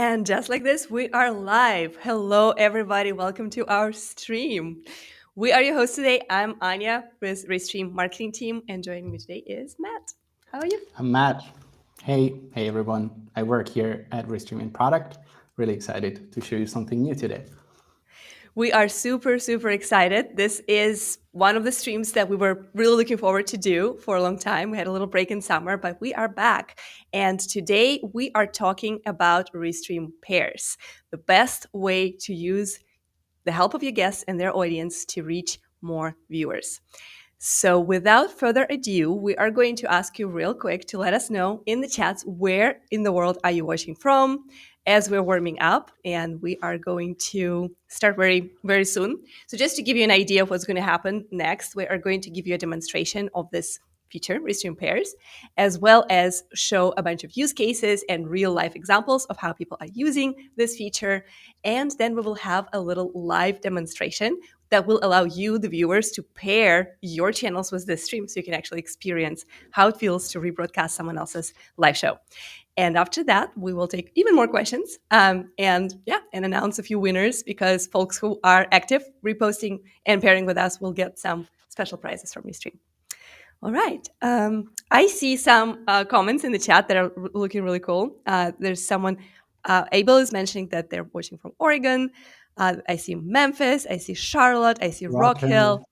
And just like this, we are live. Hello, everybody. Welcome to our stream. We are your hosts today. I'm Anya with Restream Marketing Team, and joining me today is Matt. How are you? I'm Matt. Hey everyone. I work here at Restream in product. Really excited to show you something new today. We are super excited. This is one of the streams that we were really looking forward to do for a long time. We had a little break in summer, but we are back. And today we are talking about Restream pairs, the best way to use the help of your guests and their audience to reach more viewers. So, without further ado, we are going to ask you real quick to let us know in the chats where in the world are you watching from as we're warming up, and we are going to start very soon. So, just to give you an idea of what's going to happen next, we are going to give you a demonstration of this feature, Restream Pairs, as well as show a bunch of use cases and real life examples of how people are using this feature. And then we will have a little live demonstration that will allow you, the viewers, to pair your channels with this stream so you can actually experience how it feels to rebroadcast someone else's live show. And after that, we will take even more questions and announce a few winners, because folks who are active reposting and pairing with us will get some special prizes from Restream. All right. I see some comments in the chat that are looking really cool. There's someone, Abel is mentioning that they're watching from Oregon. I see Memphis. I see Charlotte. I see Rock Hill.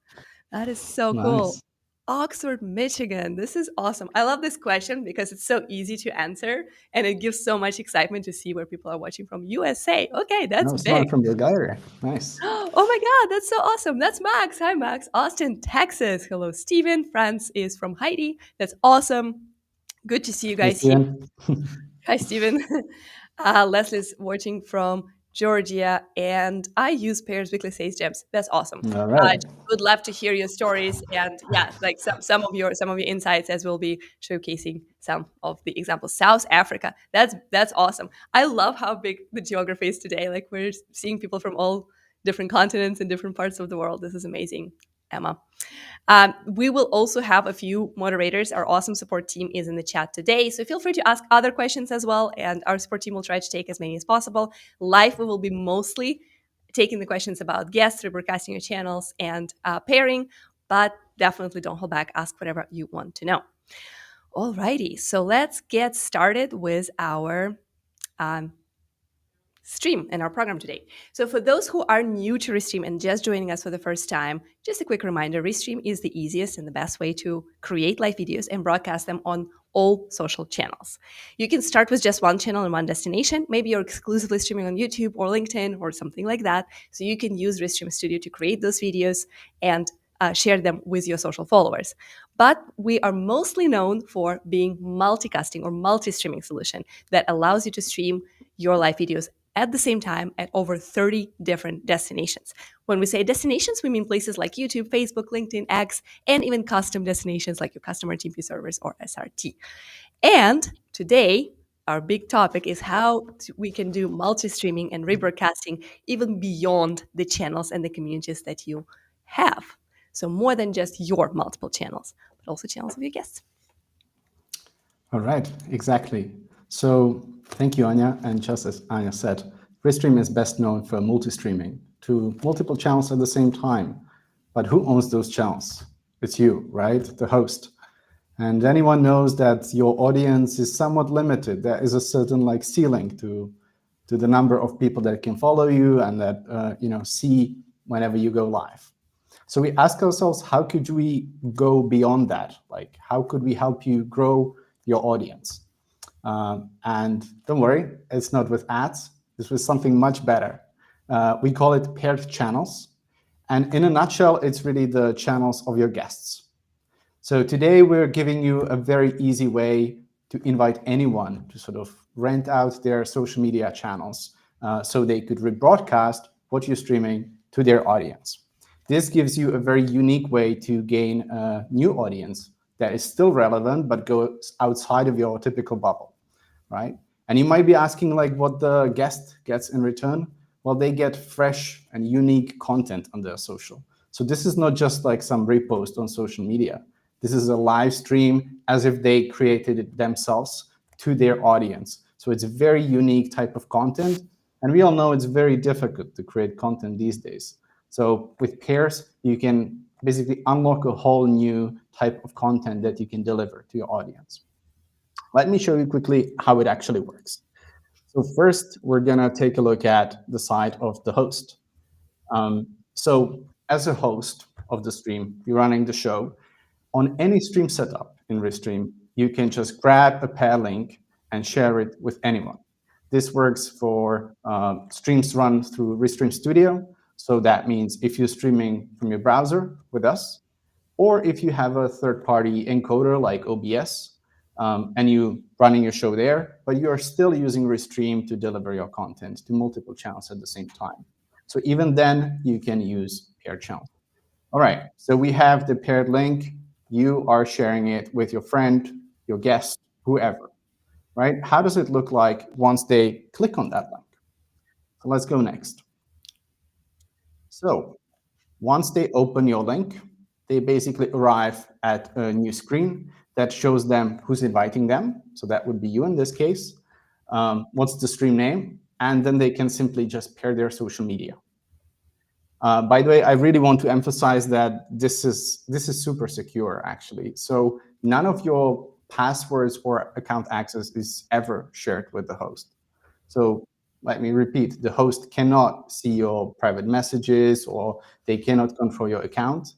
That is so cool. Nice. Oxford, Michigan. This is awesome. I love this question because it's so easy to answer and it gives so much excitement to see where people are watching from. USA. Okay, that's No, someone big. from Bulgaria. Nice. Oh my God, that's so awesome. That's Max. Hi, Max. Austin, Texas. Hello, Steven. France is from Heidi. That's awesome. Good to see you Hey, guys here. Steven. Hi, Steven. Leslie's watching from Georgia, and I use Pairs Weekly Sales Gems. That's awesome. All I right. would love to hear your stories and like some of your insights, as we'll be showcasing some of the examples. South Africa, that's awesome. I love how big the geography is today. Like, we're seeing people from all different continents and different parts of the world. This is amazing, Emma. We will also have a few moderators. Our awesome support team is in the chat today, so feel free to ask other questions as well, and our support team will try to take as many as possible. Live, we will be mostly taking the questions about guests, rebroadcasting your channels, and pairing, but definitely don't hold back. Ask whatever you want to know. Alrighty, so let's get started with our stream and our program today. So for those who are new to Restream and just joining us for the first time, just a quick reminder, Restream is the easiest and the best way to create live videos and broadcast them on all social channels. You can start with just one channel and one destination. Maybe you're exclusively streaming on YouTube or LinkedIn or something like that. So you can use Restream Studio to create those videos and share them with your social followers. But we are mostly known for being multicasting or multi-streaming solution that allows you to stream your live videos at the same time at over 30 different destinations. When we say destinations, we mean places like YouTube, Facebook, LinkedIn, X, and even custom destinations like your customer TP servers or SRT. And today, our big topic is how we can do multi-streaming and rebroadcasting even beyond the channels and the communities that you have. So more than just your multiple channels, but also channels of your guests. All right, exactly. So thank you, Anya. And just as Anya said, Restream is best known for multi-streaming to multiple channels at the same time. But who owns those channels? It's you, right? The host. And anyone knows that your audience is somewhat limited. There is a certain ceiling to the number of people that can follow you and that see whenever you go live. So we ask ourselves, how could we go beyond that? Like, how could we help you grow your audience? And don't worry, it's not with ads. This was something much better. We call it paired channels. And in a nutshell, it's really the channels of your guests. So today we're giving you a very easy way to invite anyone to sort of rent out their social media channels so they could rebroadcast what you're streaming to their audience. This gives you a very unique way to gain a new audience that is still relevant but goes outside of your typical bubble, right? And you might be asking what the guest gets in return. Well, they get fresh and unique content on their social. So this is not just some repost on social media. This is a live stream as if they created it themselves to their audience. So it's a very unique type of content. And we all know it's very difficult to create content these days. So with pairs, you can basically unlock a whole new type of content that you can deliver to your audience. Let me show you quickly how it actually works. So first, we're going to take a look at the side of the host. So as a host of the stream, you're running the show. On any stream setup in Restream, you can just grab a pair link and share it with anyone. This works for streams run through Restream Studio. So that means if you're streaming from your browser with us, or if you have a third-party encoder like OBS, and you running your show there, but you are still using Restream to deliver your content to multiple channels at the same time. So even then, you can use paired channel. All right, so we have the paired link. You are sharing it with your friend, your guest, whoever, right? How does it look like once they click on that link? So let's go next. So once they open your link, they basically arrive at a new screen that shows them who's inviting them. So that would be you in this case. What's the stream name? And then they can simply just pair their social media. By the way, I really want to emphasize that this is super secure, actually. So none of your passwords or account access is ever shared with the host. So let me repeat, the host cannot see your private messages or they cannot control your account.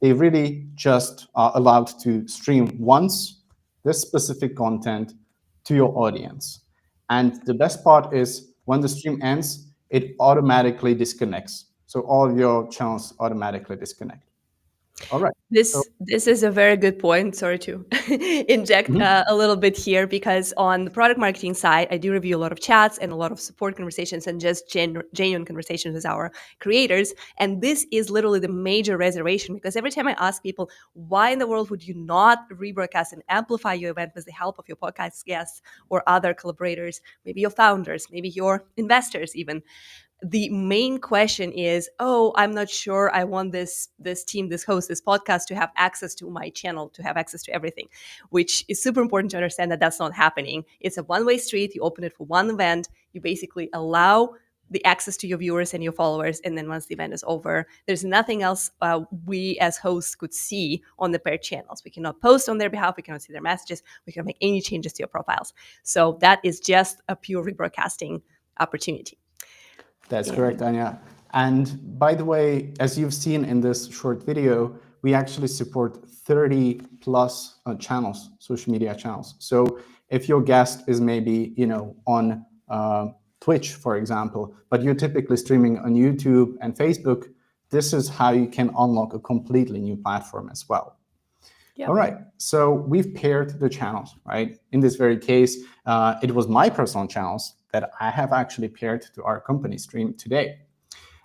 They really just are allowed to stream once this specific content to your audience. And the best part is when the stream ends, it automatically disconnects. So all of your channels automatically disconnect. All right. This is a very good point. Sorry to inject a little bit here, because on the product marketing side, I do review a lot of chats and a lot of support conversations and just genuine conversations with our creators. And this is literally the major reservation, because every time I ask people, why in the world would you not rebroadcast and amplify your event with the help of your podcast guests or other collaborators, maybe your founders, maybe your investors even? The main question is, oh, I'm not sure I want this team, this host, this podcast to have access to my channel, to have access to everything, which is super important to understand that that's not happening. It's a one-way street. You open it for one event. You basically allow the access to your viewers and your followers. And then once the event is over, there's nothing else we as hosts could see on the paired channels. We cannot post on their behalf. We cannot see their messages. We cannot make any changes to your profiles. So that is just a pure rebroadcasting opportunity. That's correct, Anya. And by the way, as you've seen in this short video, we actually support 30 plus channels, social media channels. So if your guest is maybe, on Twitch, for example, but you're typically streaming on YouTube and Facebook, this is how you can unlock a completely new platform as well. Yep. All right, so we've paired the channels, right? In this very case, it was my personal channels that I have actually paired to our company stream today.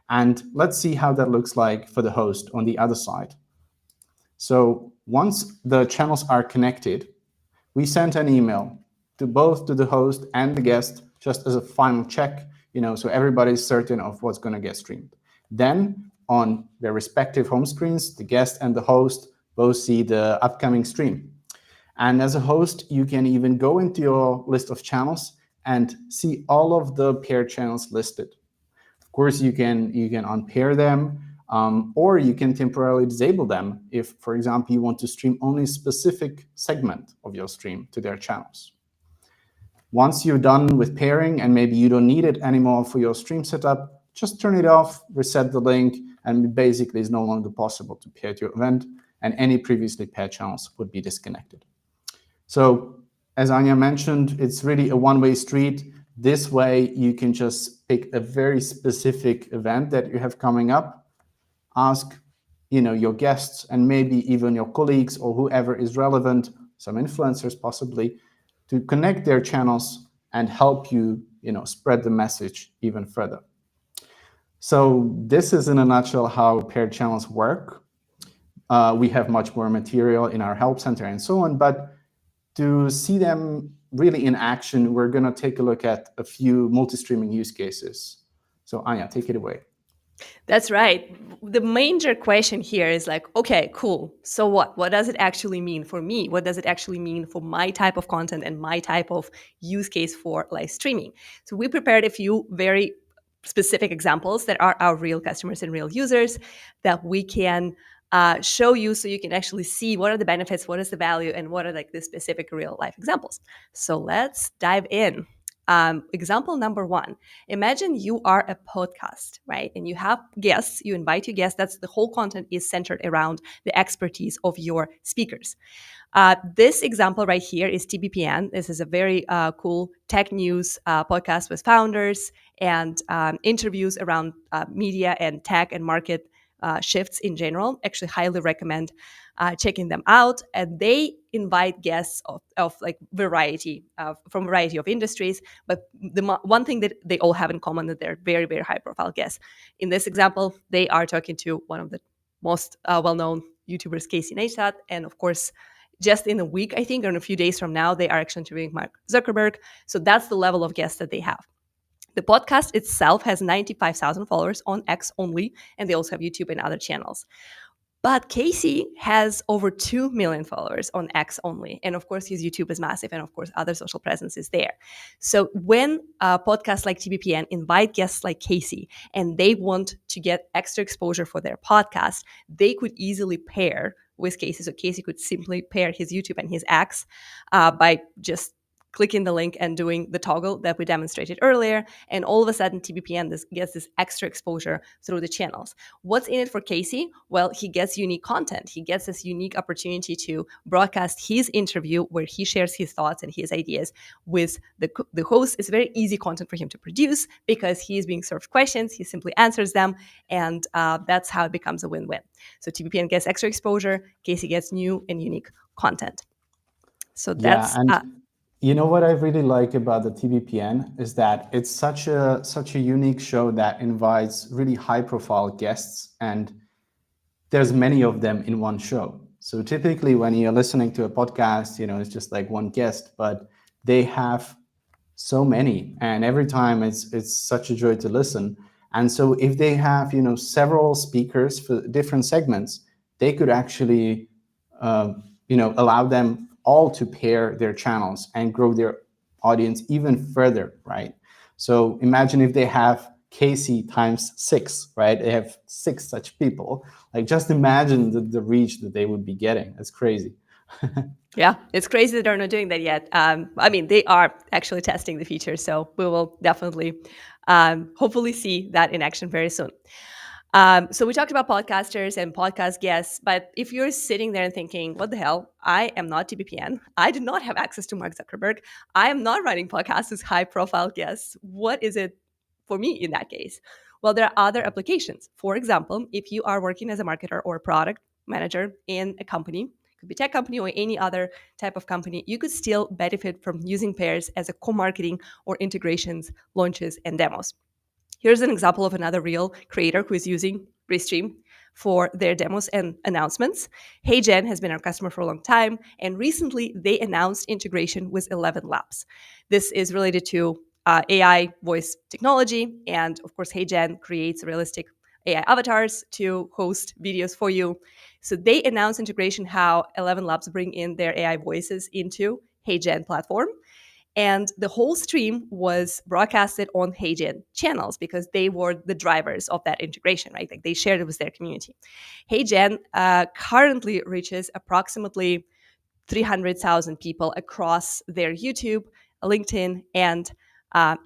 And let's see how that looks like for the host on the other side. So once the channels are connected, we sent an email to both to the host and the guest just as a final check, so everybody's certain of what's going to get streamed. Then on their respective home screens, the guest and the host both see the upcoming stream. And as a host, you can even go into your list of channels and see all of the paired channels listed. Of course, you can unpair them, or you can temporarily disable them if, for example, you want to stream only a specific segment of your stream to their channels. Once you're done with pairing and maybe you don't need it anymore for your stream setup, just turn it off, reset the link, and it basically is no longer possible to pair to your event, and any previously paired channels would be disconnected. So as Anya mentioned, it's really a one-way street. This way, you can just pick a very specific event that you have coming up, ask your guests and maybe even your colleagues or whoever is relevant, some influencers possibly, to connect their channels and help you, spread the message even further. So this is in a nutshell how paired channels work. We have much more material in our help center and so on, but to see them really in action, we're going to take a look at a few multi-streaming use cases. So Anya, take it away. That's right. The major question here is like, okay, cool. So what? What does it actually mean for me? What does it actually mean for my type of content and my type of use case for live streaming? So we prepared a few very specific examples that are our real customers and real users that we can show you so you can actually see what are the benefits, what is the value, and what are like the specific real life examples. So let's dive in. Example number one. Imagine you are a podcast, right? And you have guests, you invite your guests. That's the whole content is centered around the expertise of your speakers. This example right here is TBPN. This is a very cool tech news podcast with founders and interviews around media and tech and market shifts in general. Actually, highly recommend checking them out. And they invite guests of like variety from variety of industries. But one thing that they all have in common that they're very, very high profile guests. In this example, they are talking to one of the most well-known YouTubers, Casey Neistat, and of course, just in a week, I think, or in a few days from now, they are actually interviewing Mark Zuckerberg. So that's the level of guests that they have. The podcast itself has 95,000 followers on X only, and they also have YouTube and other channels. But Casey has over 2 million followers on X only. And of course, his YouTube is massive. And of course, other social presence is there. So when podcasts like TBPN invite guests like Casey and they want to get extra exposure for their podcast, they could easily pair with Casey. So Casey could simply pair his YouTube and his X by just clicking the link and doing the toggle that we demonstrated earlier. And all of a sudden, TBPN gets this extra exposure through the channels. What's in it for Casey? Well, he gets unique content. He gets this unique opportunity to broadcast his interview where he shares his thoughts and his ideas with the host. It's very easy content for him to produce because he is being served questions. He simply answers them. And that's how it becomes a win-win. So TBPN gets extra exposure. Casey gets new and unique content. So that's... Yeah, and you know what I really like about the TBPN is that it's such a unique show that invites really high profile guests, and there's many of them in one show. So typically when you're listening to a podcast, it's just like one guest, but they have so many, and every time it's such a joy to listen. And so if they have several speakers for different segments, they could actually allow them all to pair their channels and grow their audience even further, right? So imagine if they have Casey times 6, right? They have 6 such people. Like, just imagine the reach that they would be getting. It's crazy. Yeah, it's crazy that they're not doing that yet. I mean, they are actually testing the feature, so we will definitely, hopefully, see that in action very soon. So we talked about podcasters and podcast guests, but if you're sitting there and thinking, what the hell, I am not TBPN. I do not have access to Mark Zuckerberg. I am not running podcasts with high profile guests. What is it for me in that case? Well, there are other applications. For example, if you are working as a marketer or a product manager in a company, could be tech company or any other type of company, you could still benefit from using pairs as a co-marketing or integrations, launches, and demos. Here's an example of another real creator who is using Restream for their demos and announcements. HeyGen has been our customer for a long time, and recently they announced integration with 11 Labs. This is related to AI voice technology, and of course, HeyGen creates realistic AI avatars to host videos for you. So they announced integration how 11 Labs bring in their AI voices into HeyGen platform. And the whole stream was broadcasted on HeyGen channels because they were the drivers of that integration, right? Like they shared it with their community. HeyGen currently reaches approximately 300,000 people across their YouTube, LinkedIn, and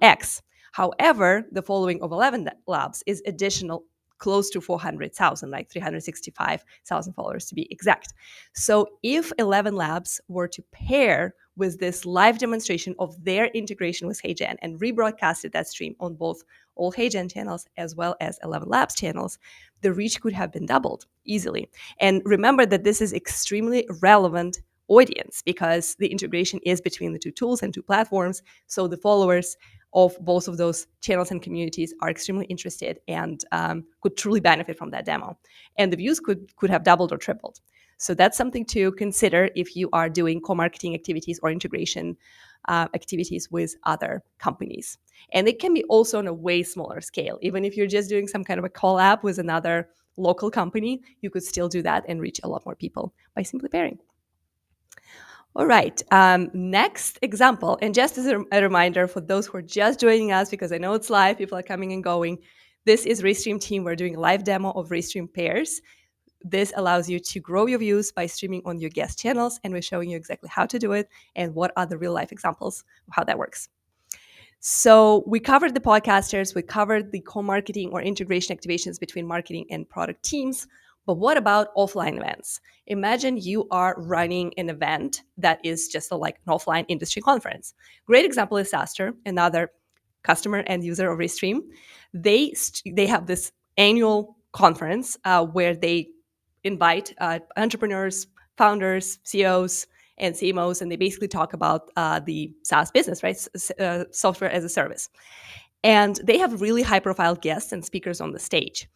X. However, the following of 11 Labs is additional close to 400,000, like 365,000 followers to be exact. So if 11 Labs were to pair with this live demonstration of their integration with HeyGen and rebroadcasted that stream on both all HeyGen channels as well as 11 Labs channels, the reach could have been doubled easily. And remember that this is extremely relevant audience because the integration is between the two tools and two platforms. So the followers of both of those channels and communities are extremely interested and could truly benefit from that demo. And the views could have doubled or tripled. So that's something to consider if you are doing co-marketing activities or integration activities with other companies. And it can be also on a way smaller scale. Even if you're just doing some kind of a collab with another local company, you could still do that and reach a lot more people by simply pairing. All right, next example, and just as a reminder for those who are just joining us, because I know it's live, people are coming and going, this is Restream team. We're doing a live demo of Restream Pairs. This allows you to grow your views by streaming on your guest channels, and we're showing you exactly how to do it and what are the real life examples of how that works. So we covered the podcasters, we covered the co-marketing or integration activations between marketing and product teams. But what about offline events? Imagine you are running an event that is just like an offline industry conference. Great example is SaaStr, another customer and user of Restream. They have this annual conference where they invite entrepreneurs, founders, CEOs, and CMOs, and they basically talk about the SaaS business, right? Software as a service. And they have really high-profile guests and speakers on the stage.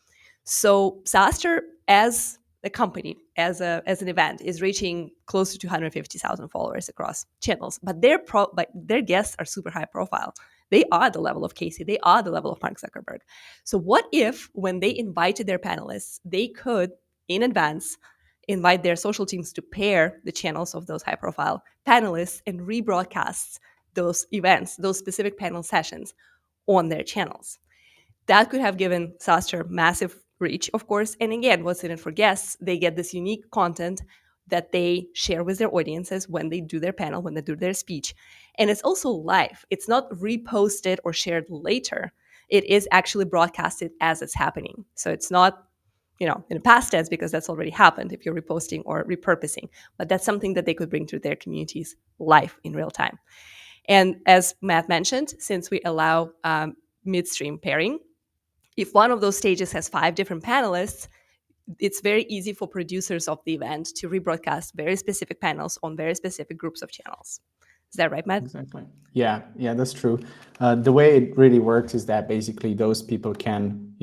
So SaaStr, as a company, as an event, is reaching close to 250,000 followers across channels. But their guests are super high profile. They are the level of Casey. They are the level of Mark Zuckerberg. So what if, when they invited their panelists, they could, in advance, invite their social teams to pair the channels of those high-profile panelists and rebroadcast those events, those specific panel sessions on their channels? That could have given SaaStr massive reach, of course. And again, what's in it for guests? They get this unique content that they share with their audiences when they do their panel, when they do their speech. And it's also live. It's not reposted or shared later. It is actually broadcasted as it's happening. So it's not, in the past tense, because that's already happened if you're reposting or repurposing. But that's something that they could bring to their communities live in real time. And as Matt mentioned, since we allow midstream pairing, if one of those stages has 5 different panelists, it's very easy for producers of the event to rebroadcast very specific panels on very specific groups of channels. Is that right, Matt? Exactly. Yeah, that's true. The way it really works is that basically those people can,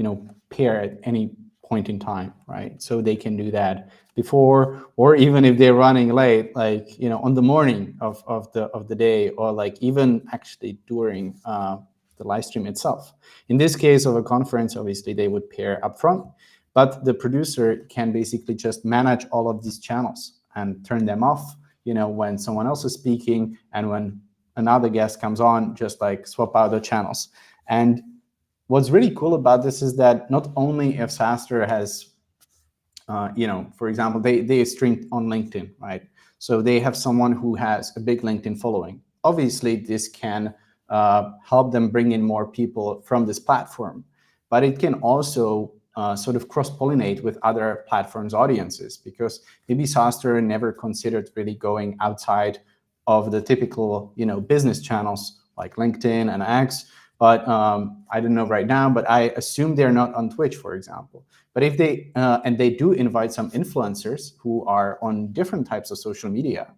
pair at any point in time, right? So they can do that before, or even if they're running late, like, on the morning of the day, or like even actually during the live stream itself. In this case of a conference, obviously they would pair upfront, but the producer can basically just manage all of these channels and turn them off, when someone else is speaking, and when another guest comes on, just like swap out the channels. And what's really cool about this is that not only if SaaStr has, for example, they stream on LinkedIn, right? So they have someone who has a big LinkedIn following. Obviously, this can help them bring in more people from this platform, but it can also sort of cross-pollinate with other platforms' audiences, because maybe SaaStr never considered really going outside of the typical, business channels like LinkedIn and X. But I don't know right now, but I assume they're not on Twitch, for example. But if they, and they do invite some influencers who are on different types of social media,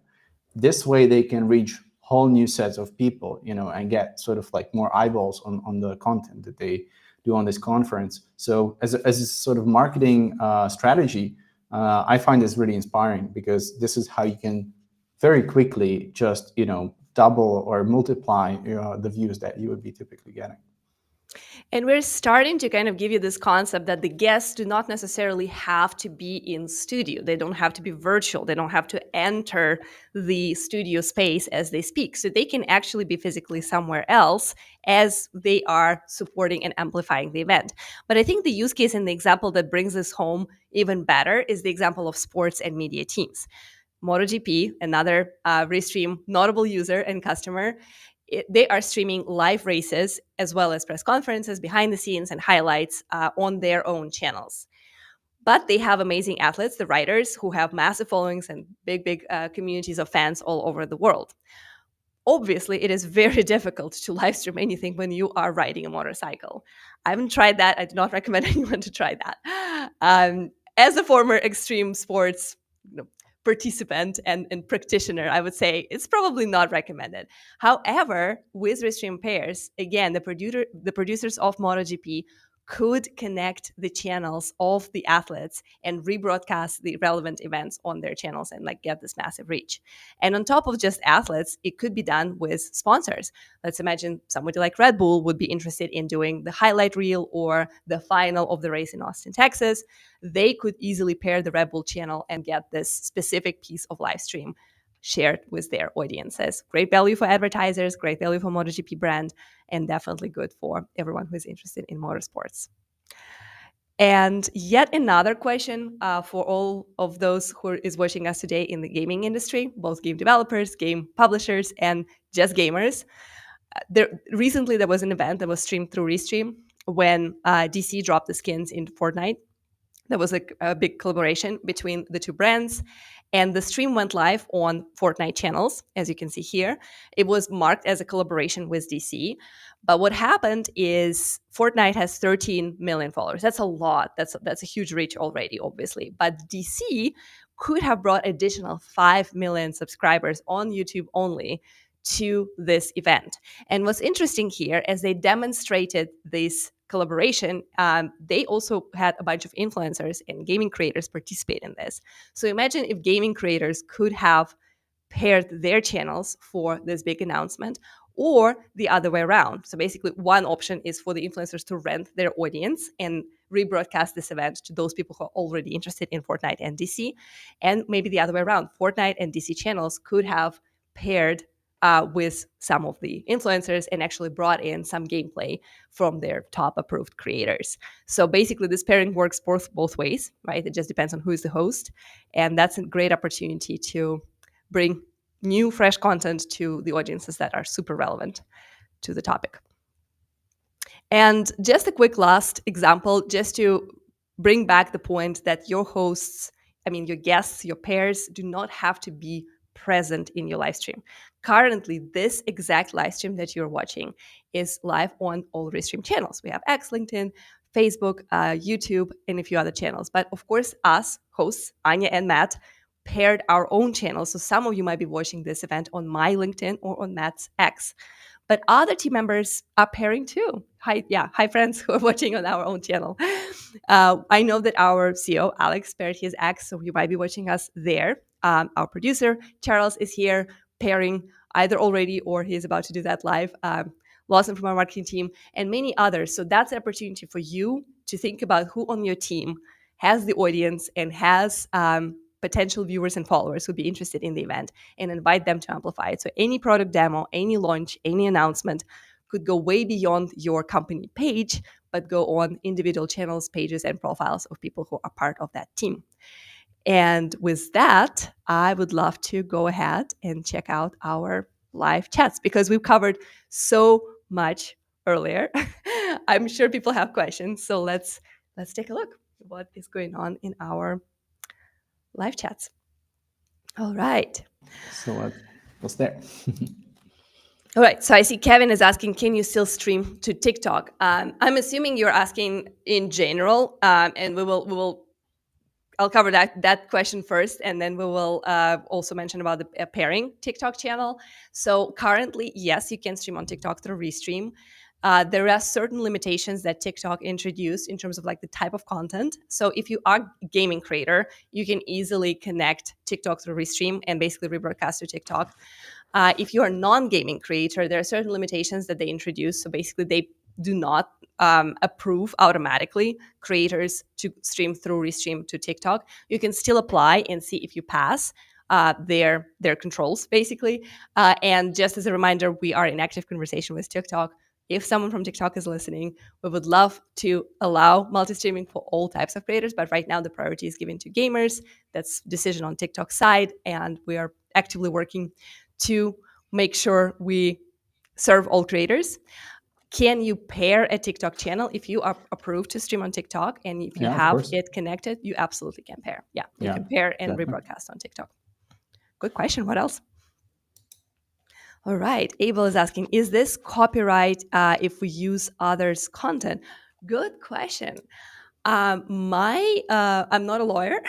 this way they can reach whole new sets of people, and get sort of like more eyeballs on the content that they do on this conference. So as a sort of marketing strategy, I find this really inspiring, because this is how you can very quickly just, double or multiply the views that you would be typically getting. And we're starting to kind of give you this concept that the guests do not necessarily have to be in studio. They don't have to be virtual. They don't have to enter the studio space as they speak. So they can actually be physically somewhere else as they are supporting and amplifying the event. But I think the use case and the example that brings this home even better is the example of sports and media teams. MotoGP, another Restream notable user and customer, they are streaming live races as well as press conferences, behind the scenes, and highlights on their own channels. But they have amazing athletes, the riders, who have massive followings and big communities of fans all over the world. Obviously, it is very difficult to live stream anything when you are riding a motorcycle. I haven't tried that. I do not recommend anyone to try that. As a former extreme sports participant and practitioner, I would say it's probably not recommended. However, with Restream Pairs, again, the producers of MotoGP could connect the channels of the athletes and rebroadcast the relevant events on their channels and like get this massive reach. And on top of just athletes, it could be done with sponsors. Let's imagine somebody like Red Bull would be interested in doing the highlight reel or the final of the race in Austin, Texas. They could easily pair the Red Bull channel and get this specific piece of live stream shared with their audiences. Great value for advertisers, great value for MotoGP brand, and definitely good for everyone who is interested in motorsports. And yet another question for all of those who is watching us today in the gaming industry, both game developers, game publishers, and just gamers. Recently, there was an event that was streamed through Restream when DC dropped the skins in Fortnite. There was a big collaboration between the two brands, and the stream went live on Fortnite channels, as you can see here. It was marked as a collaboration with DC. But what happened is Fortnite has 13 million followers. That's a lot. That's a huge reach already, obviously. But DC could have brought additional 5 million subscribers on YouTube only to this event. And what's interesting here, as they demonstrated this collaboration, they also had a bunch of influencers and gaming creators participate in this. So imagine if gaming creators could have paired their channels for this big announcement, or the other way around. So basically, one option is for the influencers to rent their audience and rebroadcast this event to those people who are already interested in Fortnite and DC. And maybe the other way around, Fortnite and DC channels could have paired with some of the influencers and actually brought in some gameplay from their top approved creators. So basically, this pairing works both ways, right? It just depends on who is the host. And that's a great opportunity to bring new, fresh content to the audiences that are super relevant to the topic. And just a quick last example, just to bring back the point that your hosts, your guests, your pairs do not have to be present in your live stream. Currently, this exact live stream that you're watching is live on all Restream channels. We have X, LinkedIn, Facebook, YouTube, and a few other channels. But of course, us hosts, Anya and Matt, paired our own channels. So some of you might be watching this event on my LinkedIn or on Matt's X. But other team members are pairing too. Hi friends who are watching on our own channel. I know that our CEO, Alex, paired his X, so you might be watching us there. Our producer, Charles, is here pairing either already or he's about to do that live. Lawson from our marketing team, and many others. So that's an opportunity for you to think about who on your team has the audience and has potential viewers and followers who'd be interested in the event, and invite them to amplify it. So any product demo, any launch, any announcement could go way beyond your company page, but go on individual channels, pages, and profiles of people who are part of that team. And with that, I would love to go ahead and check out our live chats because we've covered so much earlier. I'm sure people have questions, so let's take a look at what is going on in our live chats. All right. So what's there? All right. So I see Kevin is asking, can you still stream to TikTok? I'm assuming you're asking in general, and I'll cover that question first, and then we will also mention about the pairing TikTok channel. So currently, yes, you can stream on TikTok through Restream. There are certain limitations that TikTok introduced in terms of like the type of content. So if you are a gaming creator, you can easily connect TikTok through Restream and basically rebroadcast to TikTok. If you are a non-gaming creator, there are certain limitations that they introduce. So basically, they do not approve automatically creators to stream through Restream to TikTok. You can still apply and see if you pass their controls, basically. And just as a reminder, we are in active conversation with TikTok. If someone from TikTok is listening, we would love to allow multi-streaming for all types of creators, but right now the priority is given to gamers. That's decision on TikTok's side, and we are actively working to make sure we serve all creators. Can you pair a TikTok channel if you are approved to stream on TikTok and if you have it connected? You absolutely can pair. You can pair and rebroadcast on TikTok. Good question. What else? All right. Abel is asking, is this copyright if we use others' content? Good question. I'm not a lawyer,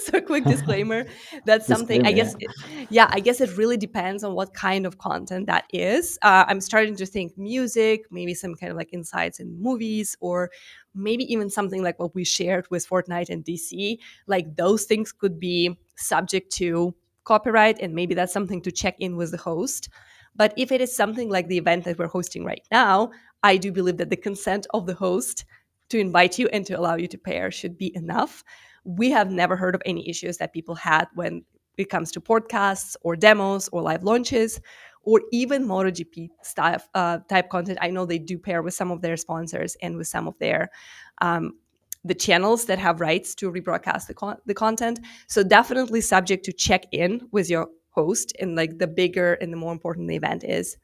so quick disclaimer. That's something I Disclaimer, yeah. guess. I guess it really depends on what kind of content that is. I'm starting to think music, maybe some kind of like insights in movies, or maybe even something like what we shared with Fortnite and DC. Like those things could be subject to copyright, and maybe that's something to check in with the host. But if it is something like the event that we're hosting right now, I do believe that the consent of the host to invite you and to allow you to pair should be enough. We have never heard of any issues that people had when it comes to podcasts or demos or live launches or even MotoGP stuff, type content. I know they do pair with some of their sponsors and with some of their um, the channels that have rights to rebroadcast the content. So definitely subject to check in with your host, and like the bigger and the more important the event is,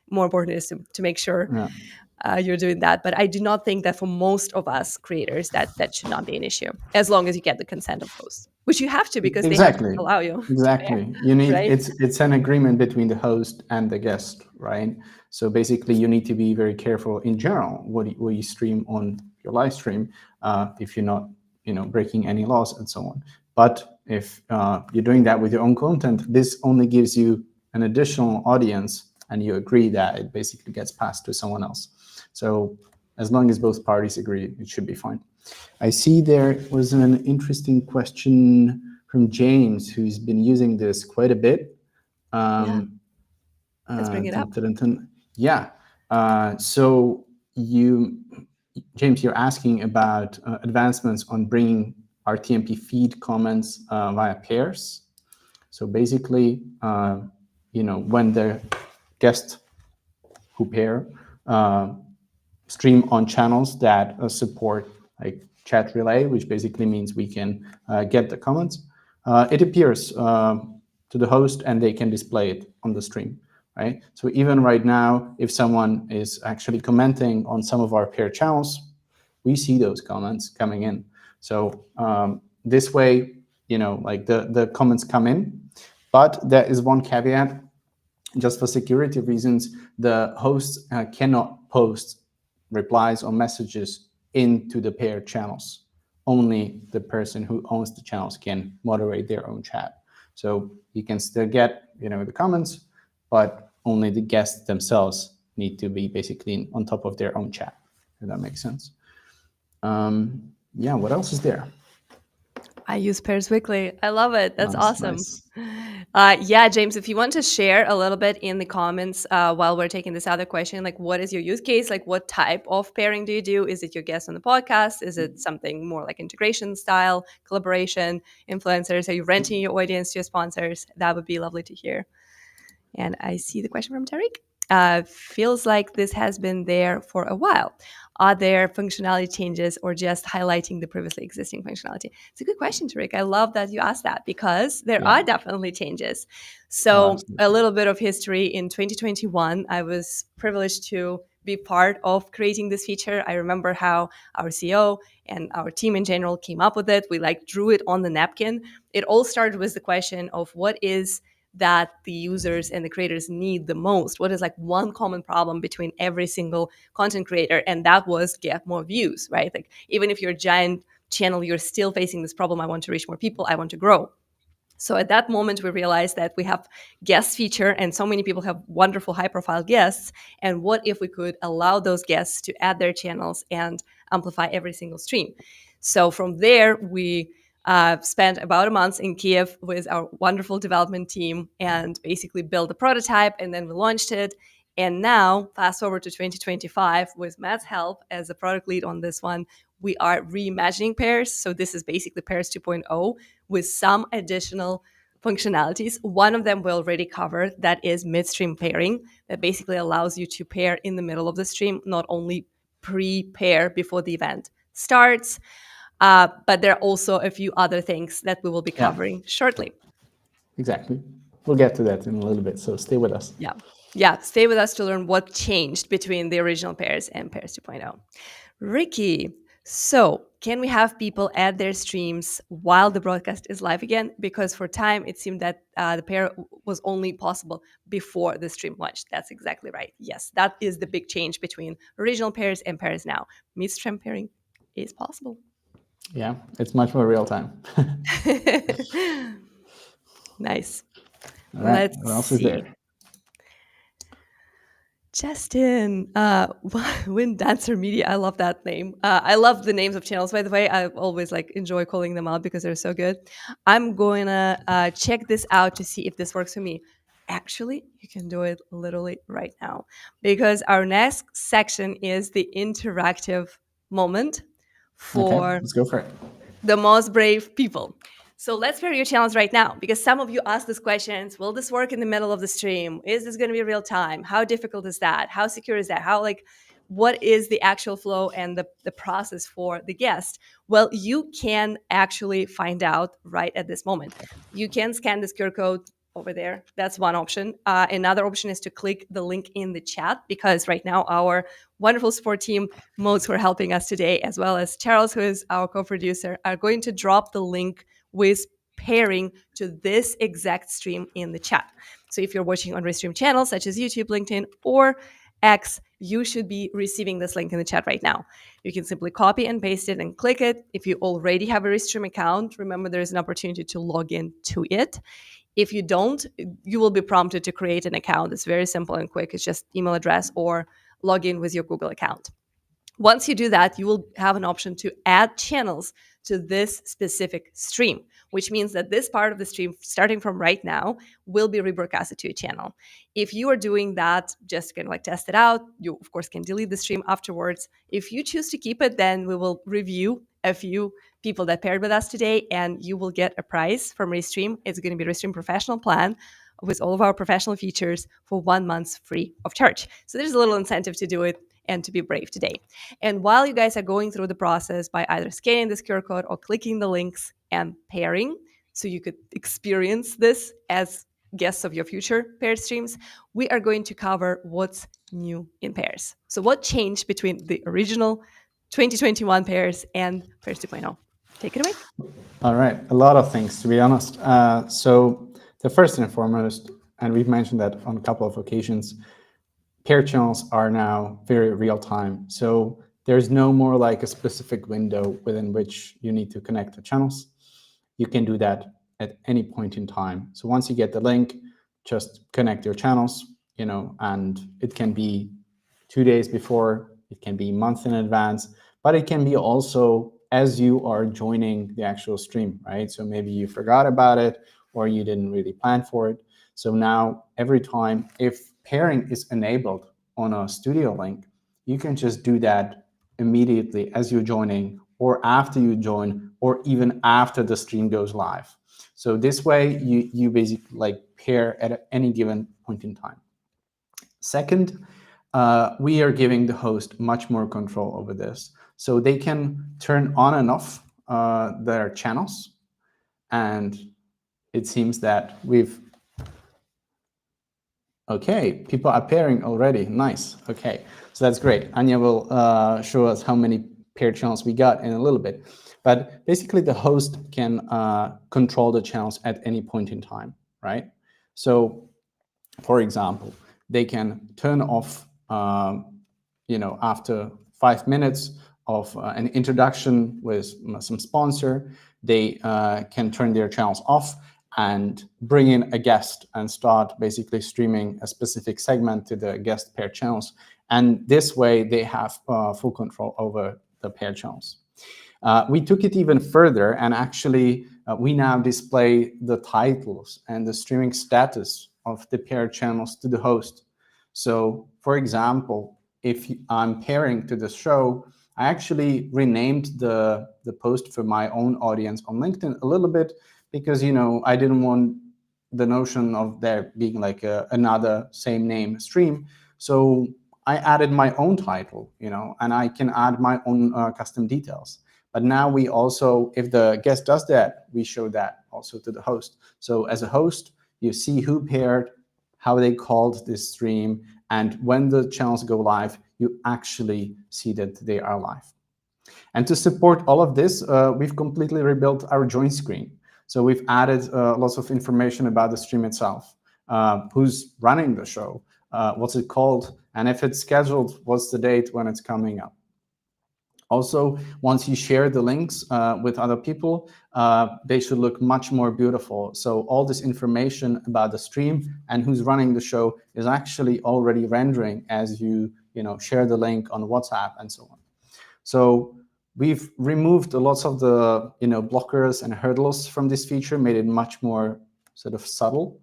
more important is to make sure Yeah. you're doing that. But I do not think that for most of us creators that should not be an issue, as long as you get the consent of hosts, which you have to because they have to Exactly. allow you to pair, Exactly. You need right? it's an agreement between the host and the guest, right? So basically, you need to be very careful in general what you stream on your live stream, if you're not, breaking any laws and so on. But if you're doing that with your own content, this only gives you an additional audience, and you agree that it basically gets passed to someone else. So as long as both parties agree, it should be fine. I see there was an interesting question from James, who's been using this quite a bit. Yeah, let's bring it Dun, up. dun, dun. Yeah. So James, you're asking about advancements on bringing RTMP feed comments via pairs. So basically, when the guest who pair stream on channels that support like chat relay, which basically means we can get the comments. It appears to the host and they can display it on the stream, right? So even right now, if someone is actually commenting on some of our pair channels, we see those comments coming in. So this way, like the comments come in, but there is one caveat. Just for security reasons, the hosts cannot post replies or messages into the paired channels. Only the person who owns the channels can moderate their own chat. So you can still get, the comments, but only the guests themselves need to be basically on top of their own chat, if that makes sense. Yeah, what else is there? I use pairs weekly. I love it. That's Nice, awesome. nice. Yeah, James, if you want to share a little bit in the comments while we're taking this other question, like what is your use case? Like what type of pairing do you do? Is it your guest on the podcast? Is it something more like integration style, collaboration, influencers? Are you renting your audience to your sponsors? That would be lovely to hear. And I see the question from Tariq. Feels like this has been there for a while. Are there functionality changes or just highlighting the previously existing functionality? It's a good question, Tariq. I love that you asked that because there Yeah. are definitely changes. Oh, So, a absolutely. little bit of history. In 2021, I was privileged to be part of creating this feature. I remember how our CEO and our team in general came up with it. We like drew it on the napkin. It all started with the question of what is that the users and the creators need the most. What is like one common problem between every single content creator? And that was get more views, right? Like even if you're a giant channel, you're still facing this problem. I want to reach more people. I want to grow. So at that moment, we realized that we have guest feature and so many people have wonderful high profile guests. And what if we could allow those guests to add their channels and amplify every single stream? So from there, we spent about a month in Kiev with our wonderful development team and basically built a prototype, and then we launched it. And now, fast forward to 2025, with Matt's help as a product lead on this one, we are reimagining pairs. So this is basically pairs 2.0 with some additional functionalities. One of them we already covered, that is midstream pairing, that basically allows you to pair in the middle of the stream, not only pre-pair before the event starts, but there are also a few other things that we will be Yeah, covering shortly. exactly. We'll get to that in a little bit, so stay with us. Yeah. Yeah. Stay with us to learn what changed between the original pairs and pairs 2.0. Ricky, so can we have people add their streams while the broadcast is live again? Because for time, it seemed that the pair was only possible before the stream launched. That's exactly right. Yes, that is the big change between original pairs and pairs now. Midstream pairing is possible. Yeah, it's much more real time. Nice. All right, Let's what else is see. there? Justin, Wind Dancer Media. I love that name. I love the names of channels, by the way. I always like enjoy calling them out because they're so good. I'm going to check this out to see if this works for me. Actually, you can do it literally right now because our next section is the interactive moment Okay, for let's go for it. the most brave people. So let's pair your channels right now because some of you asked these questions. Will this work in the middle of the stream? Is this going to be real time? How difficult is that? How secure is that? What is the actual flow and the process for the guest? Well, you can actually find out right at this moment. You can scan this QR code over there. That's one option. Another option is to click the link in the chat because right now our wonderful support team, Modes, who are helping us today, as well as Charles, who is our co-producer, are going to drop the link with pairing to this exact stream in the chat. So if you're watching on Restream channels such as YouTube, LinkedIn, or X, you should be receiving this link in the chat right now. You can simply copy and paste it and click it. If you already have a Restream account, remember there's an opportunity to log in to it. If you don't, you will be prompted to create an account. It's very simple and quick. It's just email address or log in with your Google account. Once you do that, you will have an option to add channels to this specific stream, which means that this part of the stream, starting from right now, will be rebroadcasted to a channel. If you are doing that, just kind of like test it out, you of course can delete the stream afterwards. If you choose to keep it, then we will review a few people that paired with us today, and you will get a prize from Restream. It's going to be Restream Professional Plan with all of our professional features for 1 month free of charge. So there's a little incentive to do it and to be brave today. And while you guys are going through the process by either scanning this QR code or clicking the links and pairing, so you could experience this as guests of your future paired streams, we are going to cover what's new in pairs. So what changed between the original 2021 pairs and pairs 2.0? Take it away. All right, a lot of things, to be honest. So the first and foremost, and we've mentioned that on a couple of occasions, pair channels are now very real time. So there's no more like a specific window within which you need to connect the channels. You can do that at any point in time. So once you get the link, just connect your channels, and it can be 2 days before, it can be a month in advance, but it can be also as you are joining the actual stream, right? So maybe you forgot about it or you didn't really plan for it. So now every time, if pairing is enabled on a studio link, you can just do that immediately as you're joining or after you join or even after the stream goes live. So this way you basically like pair at any given point in time. Second, we are giving the host much more control over this. So they can turn on and off their channels. And it seems that okay, people are pairing already. Nice. Okay, so that's great. Anya will show us how many paired channels we got in a little bit. But basically, the host can control the channels at any point in time, right? So, for example, they can turn off, after 5 minutes of an introduction with some sponsor, they can turn their channels off and bring in a guest and start basically streaming a specific segment to the guest pair channels. And this way they have full control over the pair channels. We took it even further, and actually we now display the titles and the streaming status of the pair channels to the host. So for example, if I'm pairing to the show, I actually renamed the post for my own audience on LinkedIn a little bit because, I didn't want the notion of there being like another same name stream. So I added my own title, and I can add my own custom details. But now we also, if the guest does that, we show that also to the host. So as a host, you see who paired, how they called this stream, and when the channels go live, you actually see that they are live. And to support all of this, we've completely rebuilt our join screen. So we've added lots of information about the stream itself, who's running the show, what's it called, and if it's scheduled, what's the date when it's coming up. Also, once you share the links with other people, they should look much more beautiful. So all this information about the stream and who's running the show is actually already rendering as you share the link on WhatsApp and so on. So we've removed lots of the blockers and hurdles from this feature, made it much more sort of subtle.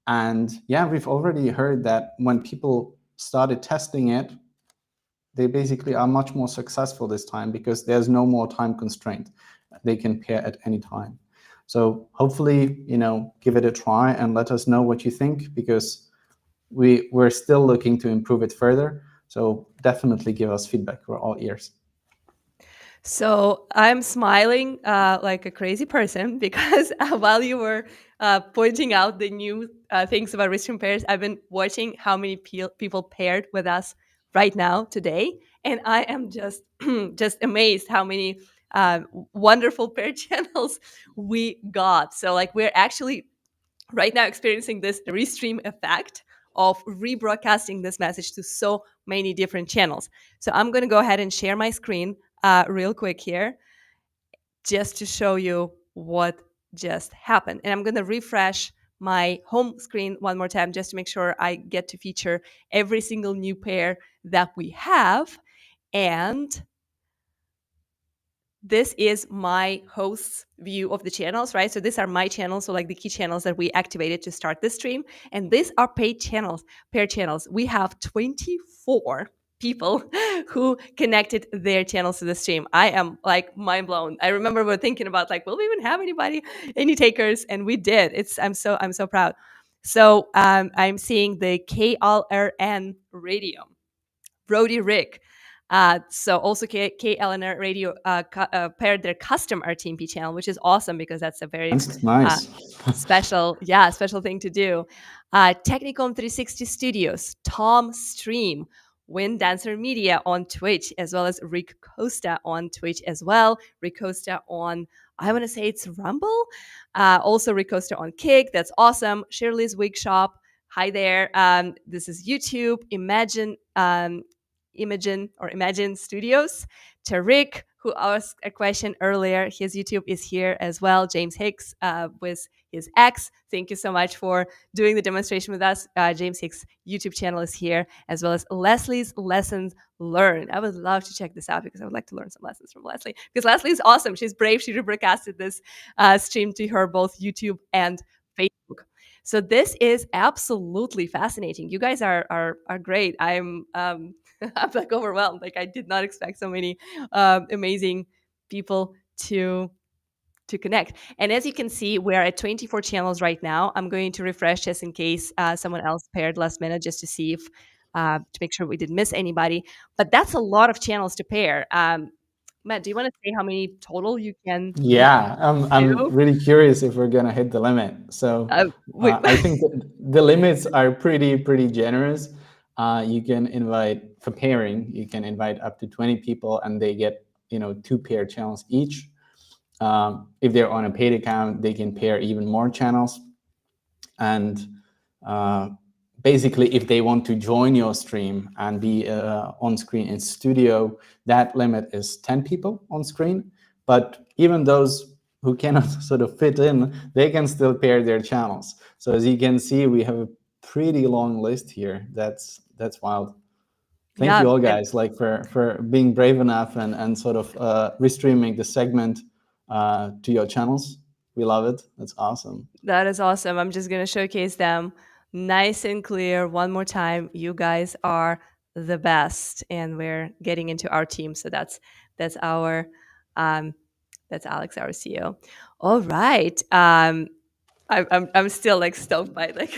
And yeah, we've already heard that when people started testing it, they basically are much more successful this time because there's no more time constraint. They can pair at any time. So hopefully, give it a try and let us know what you think, because we're still looking to improve it further. So definitely give us feedback. We're all ears. So I'm smiling like a crazy person because while you were pointing out the new things about Restream pairs, I've been watching how many people paired with us right now today, and I am just just amazed how many wonderful pair channels we got. So like we're actually right now experiencing this Restream effect of rebroadcasting this message to so many different channels. So I'm going to go ahead and share my screen real quick here just to show you what just happened. And I'm going to refresh my home screen one more time just to make sure I get to feature every single new pair that we have. And this is my host's view of the channels, right? So these are my channels, so like the key channels that we activated to start the stream. And these are paid channels, pair channels. We have 24 people who connected their channels to the stream. I am like mind blown. I remember we were thinking about like, will we even have any takers? And we did. I'm so proud. So I'm seeing the KLRN radio, Brody Rick. So also KLNR Radio paired their custom RTMP channel, which is awesome because that's a very nice. special thing to do. Technicom 360 Studios, Tom Stream, Wind Dancer Media on Twitch, as well as Rick Costa on Twitch as well. Rick Costa on, I want to say it's Rumble. Also Rick Costa on Kick. That's awesome. Shirley's Wig Shop. Hi there. This is YouTube. Imagine Studios. Tariq, who asked a question earlier, his YouTube is here as well. James Hicks with his X. Thank you so much for doing the demonstration with us. James Hicks' YouTube channel is here, as well as Leslie's Lessons Learned. I would love to check this out because I would like to learn some lessons from Leslie, because Leslie is awesome. She's brave. She rebroadcasted this stream to her both YouTube and Facebook. So this is absolutely fascinating. You guys are great. I'm I'm like overwhelmed. Like I did not expect so many amazing people to connect. And as you can see, we're at 24 channels right now. I'm going to refresh just in case someone else paired last minute, just to see if to make sure we didn't miss anybody. But that's a lot of channels to pair. Matt, do you want to say how many total you can? Yeah, I'm do? really curious if we're gonna hit the limit. So I think the limits are pretty generous. You can invite, for pairing, you can invite up to 20 people, and they get 2 pair channels each. If they're on a paid account, they can pair even more channels. And basically, if they want to join your stream and be on screen in studio, that limit is 10 people on screen. But even those who cannot sort of fit in, they can still pair their channels. So as you can see, we have a pretty long list here. That's wild. Thank you all, guys, like for being brave enough and sort of restreaming the segment to your channels. We love it. That's awesome. That is awesome. I'm just going to showcase them nice and clear one more time. You guys are the best, and we're getting into our team. So that's our that's Alex, our CEO. All right. I'm still like stoked by like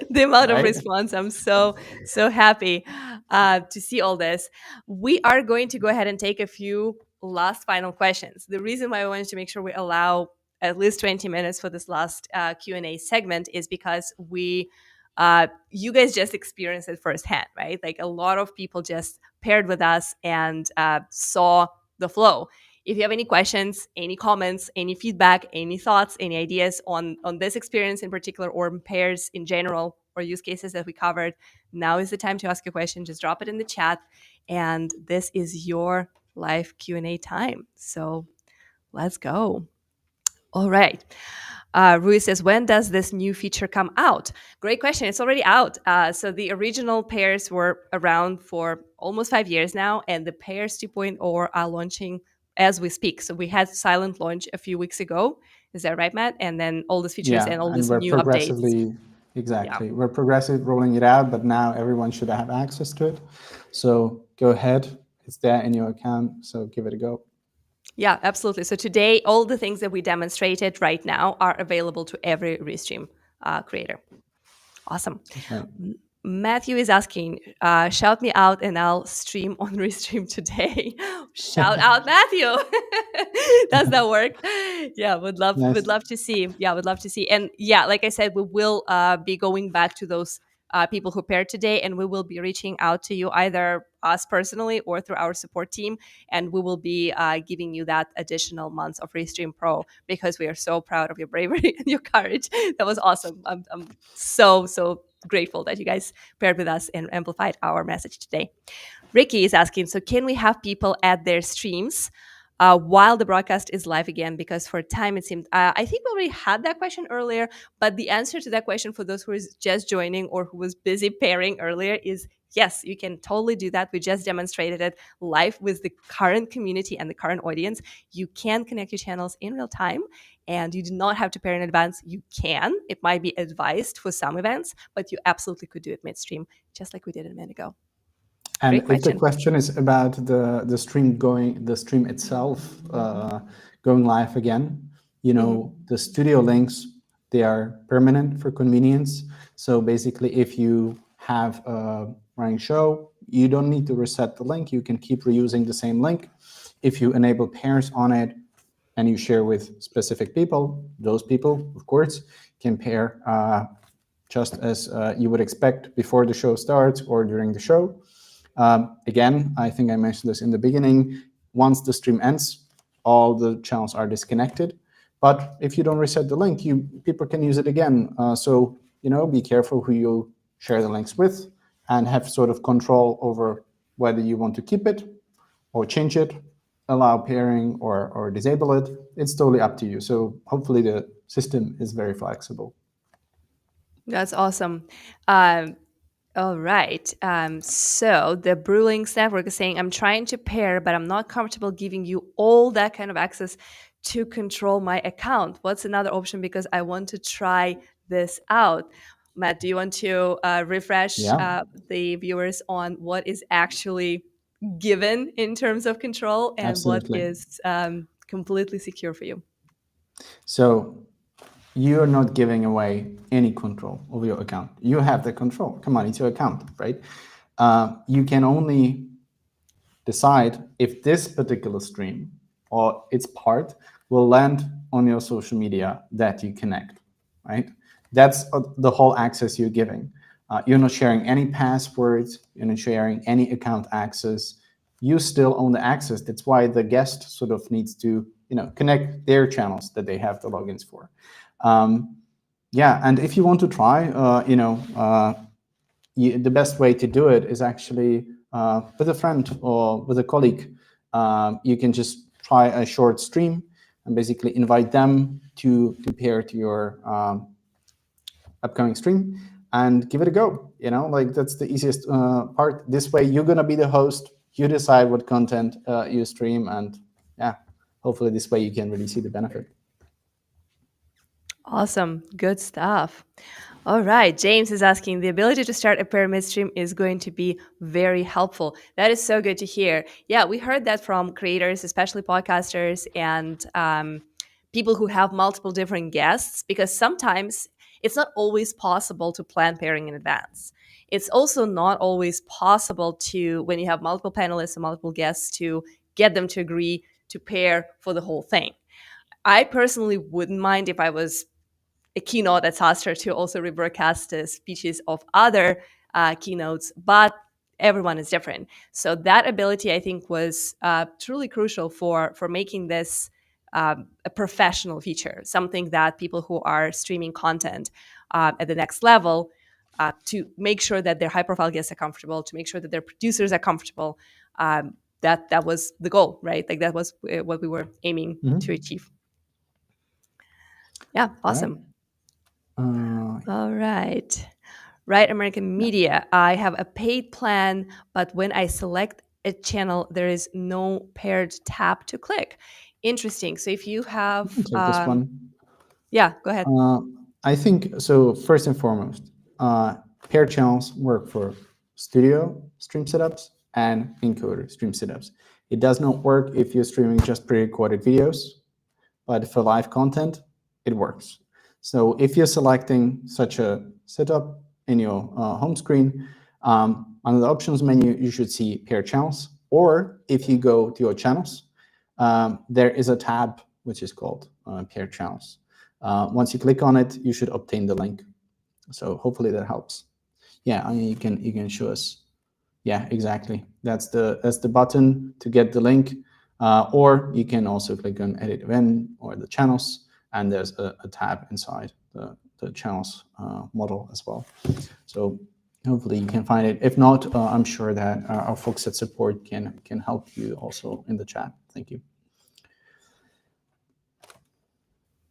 the amount of response. I'm so happy to see all this. We are going to go ahead and take a few last final questions. The reason why I wanted to make sure we allow at least 20 minutes for this last Q&A segment is because you guys just experienced it firsthand, right? Like a lot of people just paired with us and saw the flow. If you have any questions, any comments, any feedback, any thoughts, any ideas on this experience in particular, or pairs in general, or use cases that we covered, now is the time to ask a question. Just drop it in the chat, and this is your live Q&A time. So let's go. All right. Rui says, when does this new feature come out? Great question. It's already out. So the original pairs were around for almost 5 years now, and the pairs 2.0 are launching as we speak. So we had silent launch a few weeks ago. Is that right, Matt? And then all these features Yeah, and all and these we're new updates. progressively, Yeah. exactly, we're progressively rolling it out, but now everyone should have access to it. So go ahead, it's there in your account, so give it a go. Yeah, absolutely. So today, all the things that we demonstrated right now are available to every Restream creator. Awesome. That's right. Matthew is asking, shout me out and I'll stream on Restream today. Shout out, Matthew. Does that work? Yeah, would Nice. love to see. Yeah, would love to see. And yeah, like I said, we will be going back to those people who paired today, and we will be reaching out to you, either us personally or through our support team, and we will be giving you that additional months of Restream Pro, because we are so proud of your bravery and your courage. That was awesome. I'm so grateful that you guys paired with us and amplified our message today. Ricky is asking, so can we have people add their streams while the broadcast is live again? Because for time, it seemed, I think we already had that question earlier, but the answer to that question for those who is just joining or who was busy pairing earlier is yes, you can totally do that. We just demonstrated it live with the current community and the current audience. You can connect your channels in real time, and you do not have to pair in advance. You can. It might be advised for some events, but you absolutely could do it midstream, just like we did a minute ago. And Great if the question. question is about the stream itself going live again, you know, the studio links, they are permanent for convenience. So basically, if you have a running show, you don't need to reset the link. You can keep reusing the same link. If you enable pairs on it and you share with specific people, those people, of course, can pair just as you would expect before the show starts or during the show. Again, I think I mentioned this in the beginning. Once the stream ends, all the channels are disconnected. But if you don't reset the link, people can use it again. So be careful who you share the links with, and have sort of control over whether you want to keep it or change it, allow pairing or disable it. It's totally up to you. So hopefully the system is very flexible. That's awesome. All right. So the Brewlinks Network is saying, I'm trying to pair, but I'm not comfortable giving you all that kind of access to control my account. What's another option? Because I want to try this out. Matt, do you want to refresh Yeah, the viewers on what is actually given in terms of control and what absolutely. is completely secure for you? So you're not giving away any control over your account. You have the control. Come on, it's your account, right? You can only decide if this particular stream or its part will land on your social media that you connect, right? That's the whole access you're giving. You're not sharing any passwords. You're not sharing any account access. You still own the access. That's why the guest sort of needs to, connect their channels that they have the logins for. Yeah, and if you want to try, the best way to do it is actually with a friend or with a colleague. You can just try a short stream and basically invite them to pair to your upcoming stream and give it a go. That's the easiest part. This way, you're gonna be the host. You decide what content you stream, and yeah, hopefully this way you can really see the benefit. Awesome. Good stuff. All right. James is asking, the ability to start a pyramid stream is going to be very helpful. That is so good to hear. Yeah, we heard that from creators, especially podcasters and people who have multiple different guests, because sometimes it's not always possible to plan pairing in advance. It's also not always possible to, when you have multiple panelists and multiple guests, to get them to agree to pair for the whole thing. I personally wouldn't mind if I was a keynote at SaaStr to also rebroadcast the speeches of other keynotes, but everyone is different. So that ability, I think, was truly crucial for making this a professional feature, something that people who are streaming content at the next level, to make sure that their high-profile guests are comfortable, to make sure that their producers are comfortable, that was the goal, right? Like that was what we were aiming to achieve. Yeah, awesome. All right. Right American Media. I have a paid plan, but when I select a channel, there is no paired tab to click. Interesting. So if you have, Take this one. yeah, go ahead. I think so. First and foremost, paired channels work for studio stream setups and encoder stream setups. It does not work if you're streaming just pre-recorded videos, but for live content, it works. So if you're selecting such a setup in your home screen, on the options menu, you should see paired channels. Or if you go to your channels, there is a tab which is called paired channels. Once you click on it, you should obtain the link. So hopefully that helps. Yeah, I mean, you can show us. Yeah, exactly. That's the button to get the link. Or you can also click on edit event or the channels, and there's a tab inside the channels model as well. So hopefully you can find it. If not, I'm sure that our folks at support can help you also in the chat. Thank you.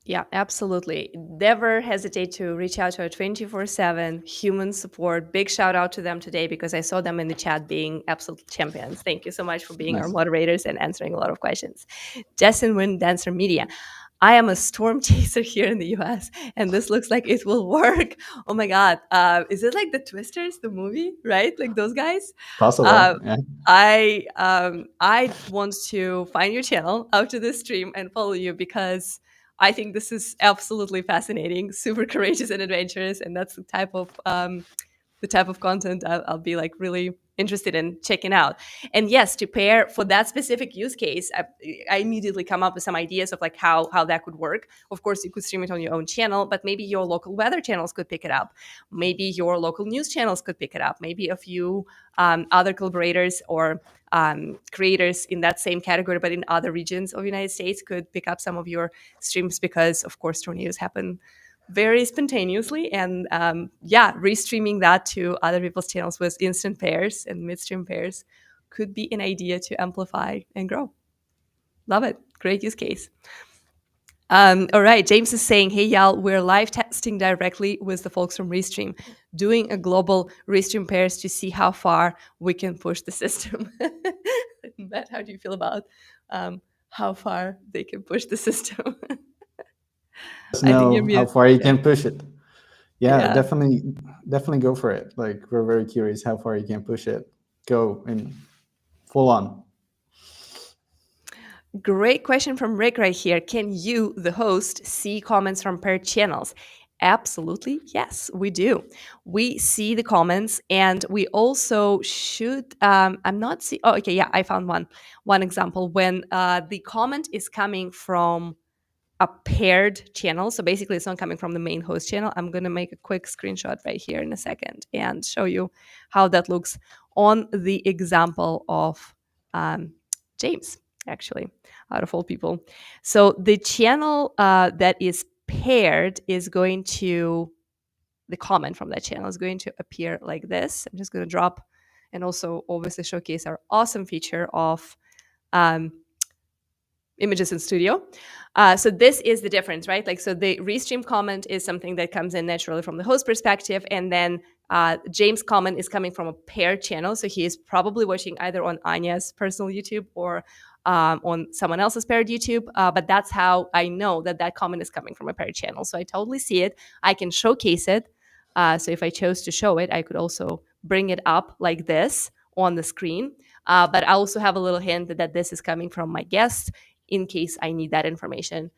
Yeah, absolutely. Never hesitate to reach out to our 24/7 human support. Big shout out to them today because I saw them in the chat being absolute champions. Thank you so much for being our Nice. moderators and answering a lot of questions. Justin Wynn, Dancer Media. I am a storm chaser here in the US, and this looks like it will work. Oh my God. Is it like the Twisters, the movie, right? Like those guys? Possible. Yeah. I want to find your channel after this stream and follow you because I think this is absolutely fascinating, super courageous and adventurous, and that's the type of content I'll be like really interested in checking out. And yes, to pair for that specific use case, I immediately come up with some ideas of like how that could work. Of course, you could stream it on your own channel, but maybe your local weather channels could pick it up. Maybe your local news channels could pick it up. Maybe a few other collaborators or creators in that same category, but in other regions of the United States could pick up some of your streams because, of course, tornadoes happen very spontaneously. And restreaming that to other people's channels with instant pairs and midstream pairs could be an idea to amplify and grow. Love it. Great use case. All right, James is saying, hey, y'all, we're live testing directly with the folks from Restream, doing a global Restream pairs to see how far we can push the system. Matt, how do you feel about how far they can push the system? I think you're Know how mute. far you can push it. Yeah, Yeah. definitely go for it. Like, we're very curious how far you can push it. Go in full on. Great question from Rick right here. Can you, the host, see comments from paired channels? Absolutely, yes, we do. We see the comments, and we also should. I'm not see. Oh, okay, yeah, I found one example when the comment is coming from a paired channel. So basically, it's not coming from the main host channel. I'm going to make a quick screenshot right here in a second and show you how that looks on the example of James, actually, out of all people. So the channel that is paired is going to, the comment from that channel is going to appear like this. I'm just going to drop and also obviously showcase our awesome feature of images in studio. So this is the difference, right? Like, so the restream comment is something that comes in naturally from the host perspective, and then James' comment is coming from a paired channel. So he is probably watching either on Anya's personal YouTube or on someone else's paired YouTube. But that's how I know that that comment is coming from a paired channel. So I totally see it. I can showcase it. So if I chose to show it, I could also bring it up like this on the screen. But I also have a little hint that this is coming from my guest in case I need that information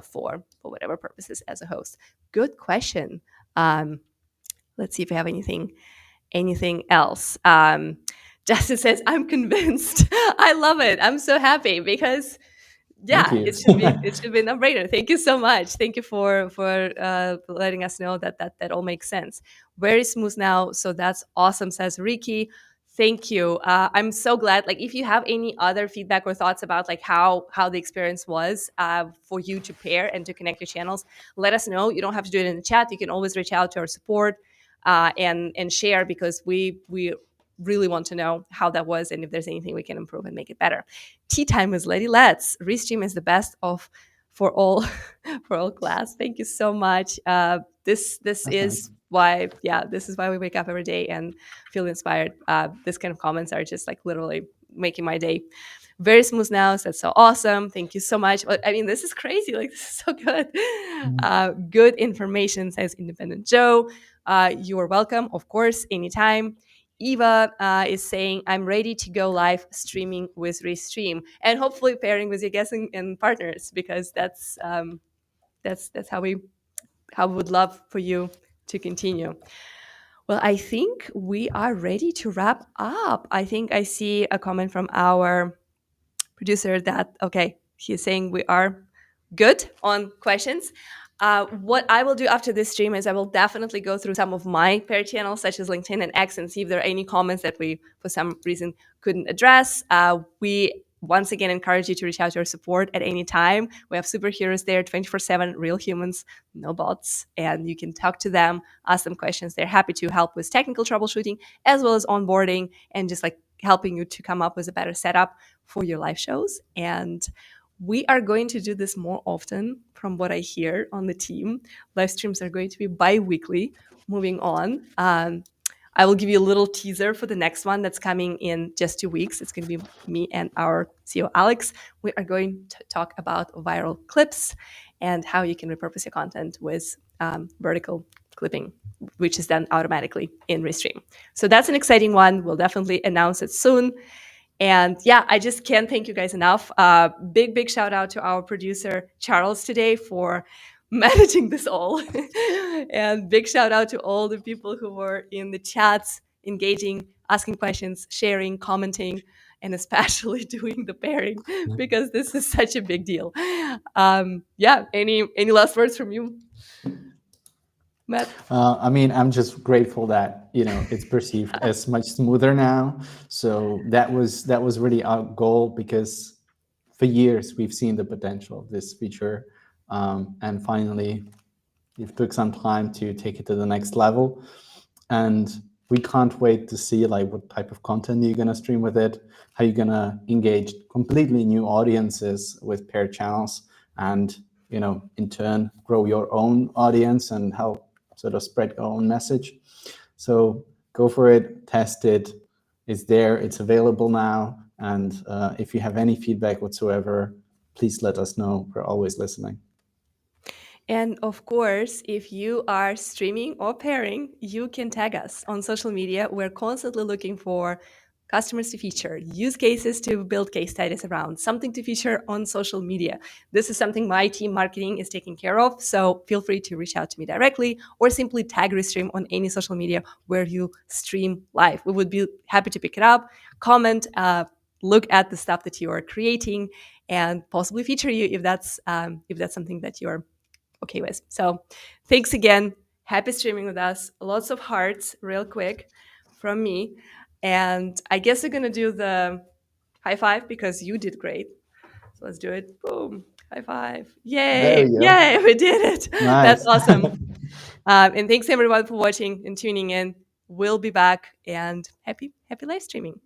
for whatever purposes as a host. Good question. Let's see if we have anything else. Justin says, I'm convinced. I love it. I'm so happy because it should be a no-brainer. Thank you so much. Thank you for letting us know that all makes sense. Very smooth now. So that's awesome, says Ricky. Thank you. I'm so glad. Like, if you have any other feedback or thoughts about like how the experience was for you to pair and to connect your channels, let us know. You don't have to do it in the chat. You can always reach out to our support and share, because we really want to know how that was and if there's anything we can improve and make it better. Tea time with Lady Let's. Restream is the best of for all for all class. Thank you so much. This That's is nice. why, yeah, this is why we wake up every day and feel inspired. This kind of comments are just like literally making my day. Very smooth now. So that's so awesome. Thank you so much. I mean, this is crazy. Like, this is so good. Good information, says Independent Joe. You are welcome, of course, anytime. Eva is saying, I'm ready to go live streaming with Restream, and hopefully pairing with your guests and partners, because that's how we would love for you to continue. Well, I think we are ready to wrap up. I think I see a comment from our producer that, okay, he's saying we are good on questions. What I will do after this stream is I will definitely go through some of my pair channels, such as LinkedIn and X, and see if there are any comments that we, for some reason, couldn't address. We once again encourage you to reach out to our support at any time. We have superheroes there 24/7, real humans, no bots, and you can talk to them, ask them questions. They're happy to help with technical troubleshooting as well as onboarding and just like helping you to come up with a better setup for your live shows. And we are going to do this more often from what I hear on the team. Live streams are going to be bi-weekly moving on. I will give you a little teaser for the next one that's coming in just 2 weeks. It's going to be me and our CEO, Alex. We are going to talk about viral clips and how you can repurpose your content with vertical clipping, which is done automatically in Restream. So that's an exciting one. We'll definitely announce it soon. And yeah, I just can't thank you guys enough. Big shout out to our producer, Charles, today for managing this all. And big shout out to all the people who were in the chats, engaging, asking questions, sharing, commenting, and especially doing the pairing, because this is such a big deal. Yeah, any last words from you, Matt? I mean, I'm just grateful that it's perceived as much smoother now. So that was really our goal, because for years we've seen the potential of this feature, and finally it took some time to take it to the next level. And we can't wait to see like what type of content you're gonna stream with it, how you're gonna engage completely new audiences with paired channels, and in turn grow your own audience and help sort of spread your own message. So go for it, test it. It's there, it's available now. And if you have any feedback whatsoever, please let us know. We're always listening. And of course, if you are streaming or pairing, you can tag us on social media. We're constantly looking for customers to feature, use cases to build case studies around, something to feature on social media. This is something my team marketing is taking care of. So feel free to reach out to me directly or simply tag Restream on any social media where you stream live. We would be happy to pick it up, comment, look at the stuff that you are creating, and possibly feature you if that's something that you're okay with. So thanks again. Happy streaming with us. Lots of hearts real quick from me. And I guess we're going to do the high five because you did great. So let's do it. Boom. High five. There Yay. we go. Yay. We did it. Nice. That's awesome. And thanks everyone for watching and tuning in. We'll be back, and happy live streaming.